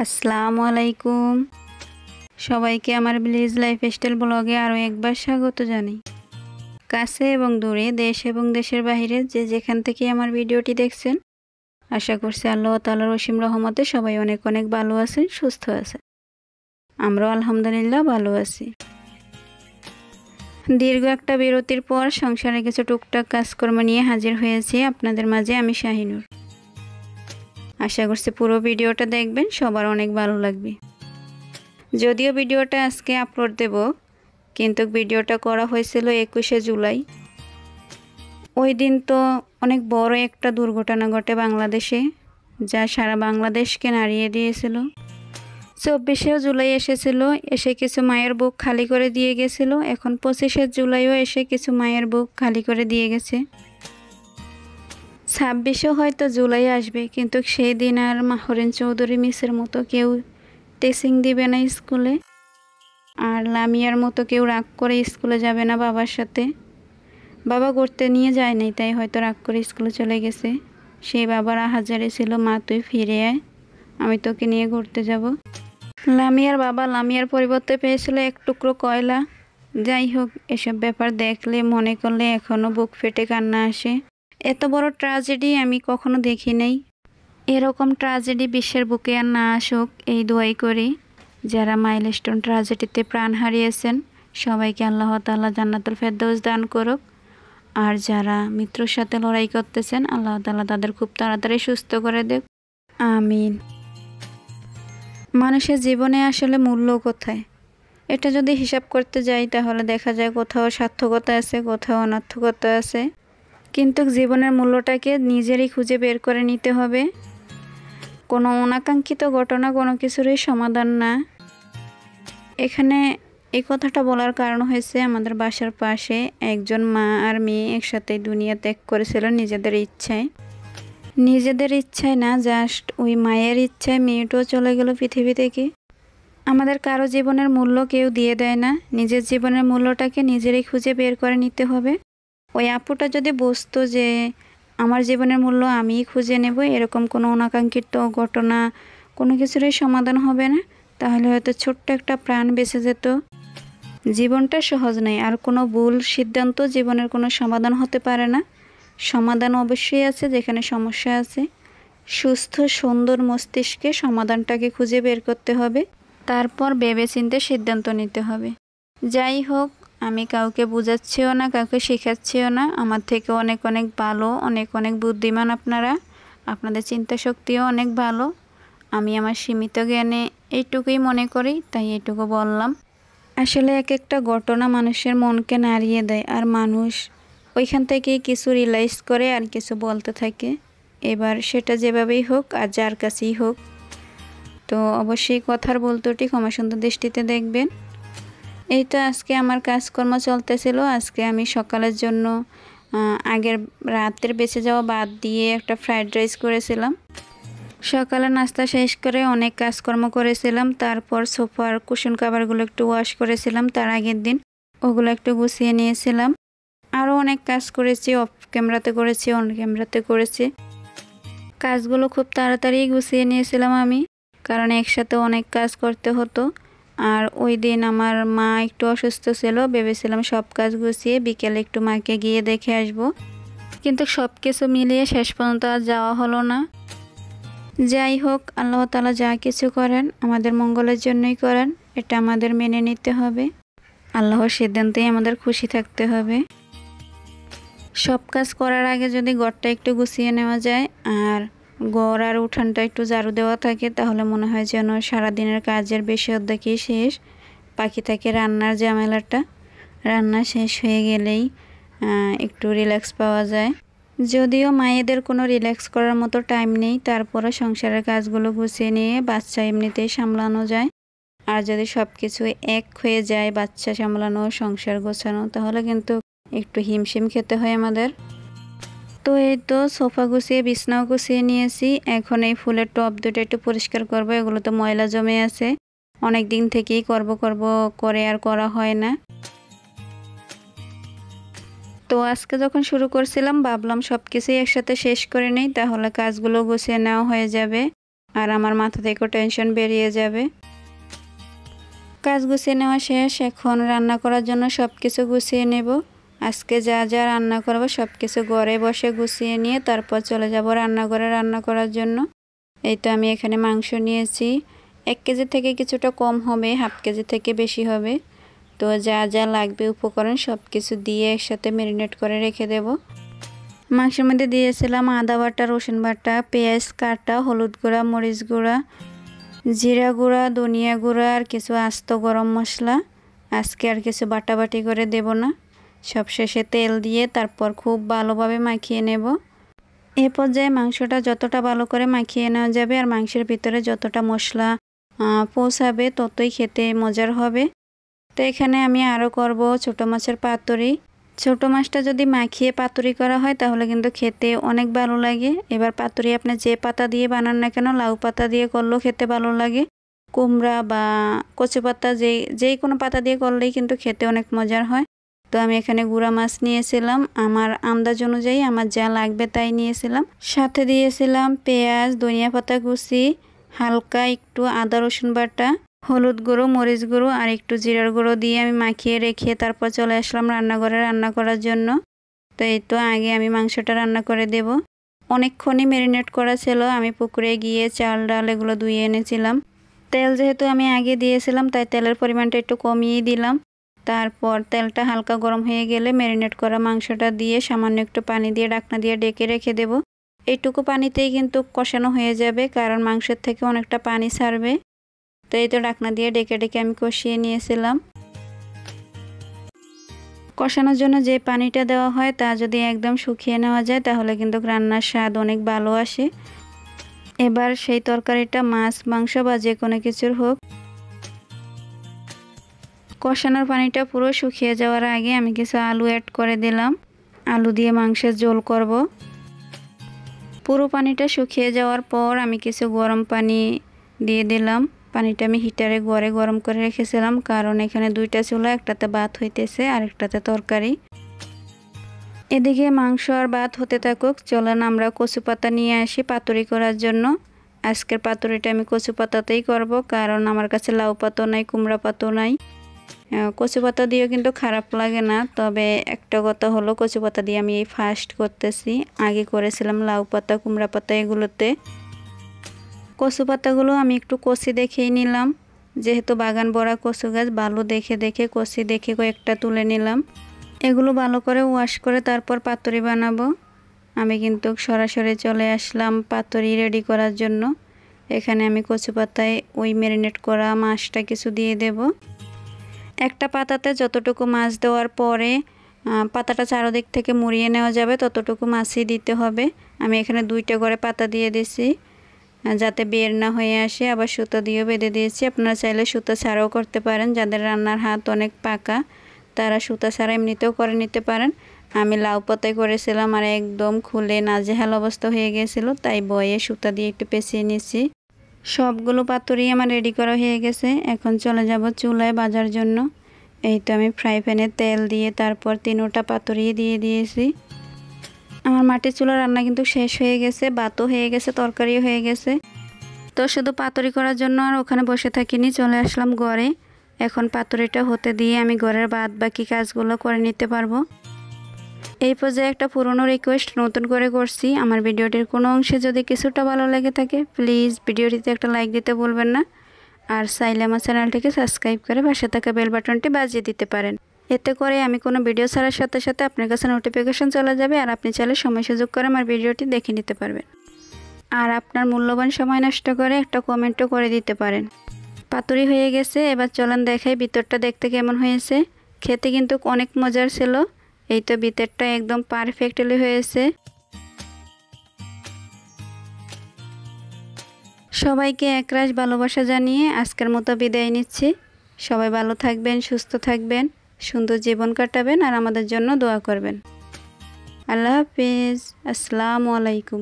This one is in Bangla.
আসসালামু আলাইকুম। সবাইকে আমার ভিলেজ লাইফস্টাইল ব্লগে আরও একবার স্বাগত জানাই। কাছে এবং দূরে, দেশ এবং দেশের বাইরে যে যেখান থেকে আমার ভিডিওটি দেখছেন, আশা করছি আল্লাহ তাআলার অসীম রহমতে সবাই অনেক অনেক ভালো আছেন, সুস্থ আছেন। আমরাও আলহামদুলিল্লাহ ভালো আছি। দীর্ঘ একটা বিরতির পর সংসারে কিছু টুকটাক কাজকর্ম নিয়ে হাজির হয়েছি আপনাদের মাঝে আমি শাহিনুর। আশা করছি পুরো ভিডিওটা দেখবেন, সবার অনেক ভালো লাগবে। যদিও ভিডিওটা আজকে আপলোড দেব, কিন্তু ভিডিওটা করা হয়েছিল 21শে জুলাই। ওই দিন তো অনেক বড় একটা দুর্ঘটনা ঘটে বাংলাদেশে, যা সারা বাংলাদেশকে নাড়িয়ে দিয়েছিল। 24শে জুলাই এসেছিল, এসে কিছু মায়ের বুক খালি করে দিয়ে গেছিল। এখন 25শে জুলাইও এসে কিছু মায়ের বুক খালি করে দিয়ে গেছে। 26শে হয়তো জুলাই আসবে, কিন্তু সেই দিন আর মাহরেন চৌধুরী মিসের মতো কেউ টেসিং দিবে না স্কুলে, আর লামিয়ার মতো কেউ রাগ করে স্কুলে যাবে না বাবার সাথে। বাবা ঘুরতে নিয়ে যায় নাই, তাই হয়তো রাগ করে স্কুলে চলে গেছে। সেই বাবার হাজারে ছিল, মা তুই ফিরে আয়, আমি তোকে নিয়ে ঘুরতে যাব। লামিয়ার বাবা লামিয়ার পরিবর্তে পেয়েছিল এক টুকরো কয়লা। যাই হোক, এসব ব্যাপার দেখলে মনে করলে এখনও বুক ফেটে কান্না আসে। এত বড় ট্র্যাজেডি আমি কখনো দেখি নাই। এরকম ট্র্যাজেডি বিশ্বের বুকে আর না আসুক এই দোয়াই করি। যারা মাইলস্টোন ট্র্যাজেডিতে প্রাণ হারিয়েছেন সবাইকে আল্লাহ তাআলা জান্নাতুল ফেরদৌস দান করুক। আর যারা মৃত্যুর সাথে লড়াই করতেছেন আল্লাহ তাআলা তাদের খুব তাড়াতাড়ি সুস্থ করে দেখ, আমিন। মানুষের জীবনে আসলে মূল্য কোথায়, এটা যদি হিসাব করতে যাই তাহলে দেখা যায় কোথাও সার্থকতা আছে, কোথাও অনর্থকতা আছে। কিন্তু জীবনের মূল্যটাকে নিজেরই খুঁজে বের করে নিতে হবে। কোনো অনাকাঙ্ক্ষিত ঘটনা কোনো কিছুরই সমাধান না। এখানে এই কথাটা বলার কারণ হয়েছে, আমাদের বাসার পাশে একজন মা আর মেয়ে একসাথে দুনিয়া ত্যাগ করেছিল নিজেদের ইচ্ছায় না, জাস্ট ওই মায়ের ইচ্ছায় মেয়েটাও চলে গেল পৃথিবী থেকে। আমাদের কারো জীবনের মূল্য কেউ দিয়ে দেয় না, নিজের জীবনের মূল্যটাকে নিজেরই খুঁজে বের করে নিতে হবে। ওই আপুটা যদি বুঝতো যে আমার জীবনের মূল্য আমিই খুঁজে নেব, এরকম কোনো অনাকাঙ্ক্ষিত ঘটনা কোনো কিছুরই সমাধান হবে না, তাহলে হয়তো ছোট্ট একটা প্রাণ বেঁচে যেত। জীবনটা সহজ নয়, আর কোনো ভুল সিদ্ধান্ত জীবনের কোনো সমাধান হতে পারে না। সমাধান অবশ্যই আছে যেখানে সমস্যা আছে। সুস্থ সুন্দর মস্তিষ্কে সমাধানটাকে খুঁজে বের করতে হবে, তারপর ভেবেচিন্তে সিদ্ধান্ত নিতে হবে। যাই হোক, আমি কাউকে বোঝাচ্ছিও না, কাউকে শেখাচ্ছিও না। আমার থেকে অনেক অনেক ভালো, অনেক অনেক বুদ্ধিমান আপনারা, আপনাদের চিন্তা শক্তিও অনেক ভালো। আমি আমার সীমিত জ্ঞানে এইটুকুই মনে করি, তাই এইটুকু বললাম। আসলে এক একটা ঘটনা মানুষের মনকে নাড়িয়ে দেয়, আর মানুষ ওইখান থেকেই কিছু রিয়েলাইজ করে আর কিছু বলতে থাকে। এবার সেটা যেভাবেই হোক আর যার কাছেই হোক, তো অবশ্যই কথার বলতেটি ক্ষমা সুন্দর দৃষ্টিতে দেখবেন। এই তো আজকে আমার কাজকর্ম চলতেছিল। আজকে আমি সকালের জন্য আগের রাতের বেঁচে যাওয়া বাদ দিয়ে একটা ফ্রাইড রাইস করেছিলাম। সকালে নাস্তা শেষ করে অনেক কাজকর্ম করেছিলাম, তারপর সোফার কুশন কাভারগুলো একটু ওয়াশ করেছিলাম তার আগের দিন, ওগুলো একটু গুছিয়ে নিয়েছিলাম। আরও অনেক কাজ করেছি, অফ ক্যামেরাতে করেছি, অন ক্যামেরাতে করেছি। কাজগুলো খুব তাড়াতাড়ি গুছিয়ে নিয়েছিলাম আমি, কারণ একসাথে অনেক কাজ করতে হতো। আর ওই দিন আমার মা একটু অসুস্থ ছিল, ভেবেছিলাম সব কাজ গুছিয়ে বিকেলে একটু মাকে গিয়ে দেখে আসব, কিন্তু সব কিছু মিলিয়ে শেষ পর্যন্ত আর যাওয়া হলো না। যাই হোক, আল্লাহ তাআলা যা কিছু করেন আমাদের মঙ্গলের জন্যই করেন, এটা আমাদের মেনে নিতে হবে। আল্লাহর সিদ্ধান্তেই আমাদের খুশি থাকতে হবে। সব কাজ করার আগে যদি ঘরটা একটু গুছিয়ে নেওয়া যায় আর ঘর আর উঠানটা একটু ঝাড়ু দেওয়া থাকে, তাহলে মনে হয় যেন সারাদিনের কাজের বেশি অর্ধেকই শেষ। বাকি থাকে রান্নার ঝামেলাটা। রান্না শেষ হয়ে গেলেই একটু রিল্যাক্স পাওয়া যায়। যদিও মায়েদের কোনো রিল্যাক্স করার মতো টাইম নেই, তারপরও সংসারের কাজগুলো গুছিয়ে নিয়ে বাচ্চা এমনিতেই সামলানো যায়। আর যদি সব কিছু এক হয়ে যায়, বাচ্চা সামলানো সংসার গোছানো, তাহলে কিন্তু একটু হিমশিম খেতে হয় আমাদের। তো এই তো সোফা গুছিয়ে বিছনাও গুছিয়ে নিয়েছি। এখন এই ফুলের টব দুটো একটু পরিষ্কার করব, এগুলো তো ময়লা জমে আছে, অনেক দিন থেকেই করব করে আর করা হয় না। তো আজকে যখন শুরু করছিলাম ভাবলাম সব কিছুই একসাথে শেষ করে নেই, তাহলে কাজগুলো গুছিয়ে নেওয়া হয়ে যাবে। আর আমার মাথা থেকেও টেনশন বেরিয়ে যাবে। কাজ গুছিয়ে নেওয়া শেষ। এখন রান্না করার জন্য সব কিছু গুছিয়ে নেব। আজকে যা যা রান্না করব সব কিছু ঘরে বসে গুছিয়ে নিয়ে তারপর চলে যাব রান্নাঘরে রান্না করার জন্য। এই তো আমি এখানে মাংস নিয়েছি। 1 কেজি থেকে কিছুটা কম হবে, হাফ কেজি থেকে বেশি হবে। তো যা যা লাগবে উপকরণ সব কিছু দিয়ে একসাথে ম্যারিনেট করে রেখে দেব। মাংসের মধ্যে দিয়েছিলাম আদা বাটা, রসুন বাটা, পেঁয়াজ কাটা, হলুদ গুঁড়া, মরিচ গুঁড়া, জিরা গুঁড়া, ধনিয়া গুঁড়া আর কিছু আস্ত গরম মশলা। আজকে আর কিছু বাটাবাটি করে দেব না। সব শেষে তেল দিয়ে তারপর খুব ভালোভাবে মাখিয়ে নেব। এ পর্যায়ে মাংসটা যতটা ভালো করে মাখিয়ে নেওয়া যাবে আর মাংসের ভিতরে যতটা মশলা পৌঁছাবে ততই খেতে মজার হবে। তো এখানে আমি আরও করব ছোট মাছের পাতুরি। ছোট মাছটা যদি মাখিয়ে পাতুরি করা হয় তাহলে কিন্তু খেতে অনেক ভালো লাগে। এবার পাতুরি আপনি যে পাতা দিয়ে বানান না কেন, লাউ পাতা দিয়ে করলেও খেতে ভালো লাগে, কুমড়া বা কচু পাতা যেই কোনো পাতা দিয়ে করলেই কিন্তু খেতে অনেক মজার হয়। তো আমি এখানে গুঁড়া মাছ নিয়েছিলাম, আমার আন্দাজ অনুযায়ী আমার যা লাগবে তাই নিয়েছিলাম। সাথে দিয়েছিলাম পেঁয়াজ, ধনিয়া পাতা কুচি, হালকা একটু আদা রসুন বাটা, হলুদ গুঁড়ো, মরিচ গুঁড়ো আর একটু জিরার গুঁড়ো দিয়ে আমি মাখিয়ে রেখে তারপর চলে আসলাম রান্নাঘরে রান্না করার জন্য। তো এই তো আগে আমি মাংসটা রান্না করে দেব। অনেকক্ষণই ম্যারিনেট করা ছিল। আমি পুকুরে গিয়ে চাল ডাল এগুলো ধুয়ে এনেছিলাম। তেল যেহেতু আমি আগে দিয়েছিলাম তাই তেলের পরিমাণটা একটু কমিয়ে দিলাম। তারপর তেলটা হালকা গরম হয়ে গেলে ম্যারিনেট করা মাংসটা দিয়ে সামান্য একটু পানি দিয়ে ঢাকনা দিয়ে ঢেকে রেখে দেব। এইটুকু পানিতেই কিন্তু কষানো হয়ে যাবে, কারণ মাংসের থেকে অনেকটা পানি ছাড়বে। তো এই তো ঢাকনা দিয়ে ঢেকে ঢেকে আমি কষিয়ে নিয়েছিলাম। কষানোর জন্য যে পানিটা দেওয়া হয় তা যদি একদম শুকিয়ে নেওয়া যায় তাহলে কিন্তু রান্নার স্বাদ অনেক ভালো আসে। এবার সেই তরকারিটা মাছ, মাংস বা যে কোনো কিছুর হোক, কষানোর পানিটা পুরো শুকিয়ে যাওয়ার আগে আমি কিছু আলু অ্যাড করে দিলাম। আলু দিয়ে মাংসের ঝোল করব। পুরো পানিটা শুকিয়ে যাওয়ার পর আমি কিছু গরম পানি দিয়ে দিলাম। পানিটা আমি হিটারে ঘরে গরম করে রেখেছিলাম, কারণ এখানে 2টা চুলা, একটাতে ভাত হইতেছে আর একটাতে তরকারি। এদিকে মাংস আর ভাত হতে থাকুক। চলেন আমরা কচু পাতা নিয়ে আসি পাতুরি করার জন্য। আজকের পাতুরিটা আমি কচু পাতাতেই করব, কারণ আমার কাছে লাউ পাতাও নাই, কুমড়া পাতাও নাই। কচু পাতা দিয়েও কিন্তু খারাপ লাগে না, তবে একটা কথা হলো কচু পাতা দিয়ে আমি এই ফার্স্ট করতেছি। আগে করেছিলাম লাউ পাতা, কুমড়া পাতা এগুলোতে। কচু পাতাগুলো আমি একটু কচি দেখেই নিলাম, যেহেতু বাগান ভরা কচু গাছ, ভালো দেখে দেখে কচি দেখে কয়েকটা তুলে নিলাম। এগুলো ভালো করে ওয়াশ করে তারপর পাতুরি বানাবো। আমি কিন্তু সরাসরি চলে আসলাম পাতুরি রেডি করার জন্য। এখানে আমি কচু পাতায় ওই ম্যারিনেট করা মাছটা কিছু দিয়ে দেব। একটা পাতাতে যতটুকু মাছ দেওয়ার পরে পাতাটা চারদিক থেকে মুড়িয়ে নেওয়া যাবে ততটুকু মাছই দিতে হবে। আমি এখানে 2টা করে পাতা দিয়ে দিছি যাতে বের না হয়ে আসে, আবার সুতো দিয়েও বেঁধে দিয়েছি। আপনারা চাইলে সুতো ছাড়াও করতে পারেন। যাদের রান্নার হাত অনেক পাকা তারা সুতো ছাড়া এমনিতেও করে নিতে পারেন। আমি লাউ পাতায় করেছিলাম আর একদম খুলে নাজেহাল অবস্থা হয়ে গেছিলো, তাই বয়ে সুতা দিয়ে একটু পেঁচিয়ে নিয়েছি। সবগুলো পাতুরি আমার রেডি করা হয়ে গেছে। এখন চলে যাব চুলায় ভাজার জন্য। এই তো আমি ফ্রাই প্যানে তেল দিয়ে তারপর 3টা পাতুরি দিয়ে দিয়েছি। আমার মাটির চুলা রান্না কিন্তু শেষ হয়ে গেছে, ভাতও হয়ে গেছে, তরকারিও হয়ে গেছে। তো শুধু পাতুরি করার জন্য আর ওখানে বসে থাকিনি, চলে আসলাম ঘরে। এখন পাতুরিটা হতে দিয়ে আমি ঘরের বাদ বাকি কাজগুলো করে নিতে পারবো। এই পর্যায়ে একটা পুরনো রিকোয়েস্ট নতুন করে করছি। আমার ভিডিওটির কোনো অংশে যদি কিছুটা ভালো লেগে থাকে প্লিজ ভিডিওটিতে একটা লাইক দিতে ভুলবেন না। আর চাইলে আমার চ্যানেলটিকে সাবস্ক্রাইব করে পাশে থাকা বেল বাটনটি বাজিয়ে দিতে পারেন। এতে করে আমি কোনো ভিডিও ছাড়ার সাথে সাথে আপনার কাছে নোটিফিকেশন চলে যাবে আর আপনি চাইলে সময় সুযোগ করে আমার ভিডিওটি দেখে নিতে পারবেন। আর আপনার মূল্যবান সময় নষ্ট করে একটা কমেন্টও করে দিতে পারেন। পাতুরি হয়ে গেছে, এবার চলেন দেখাই ভিতরটা দেখতে কেমন হয়েছে। খেতে কিন্তু অনেক মজার ছিল। এই তো ভিতরটা একদম পারফেক্টলি হয়েছে। সবাইকে একরাশ ভালোবাসা জানিয়ে আজকের মতো বিদায় নিচ্ছি। সবাই ভালো থাকবেন, সুস্থ থাকবেন, সুন্দর জীবন কাটাবেন আর আমাদের জন্য দোয়া করবেন। আল্লাহ হাফিজ। আসসালামু আলাইকুম।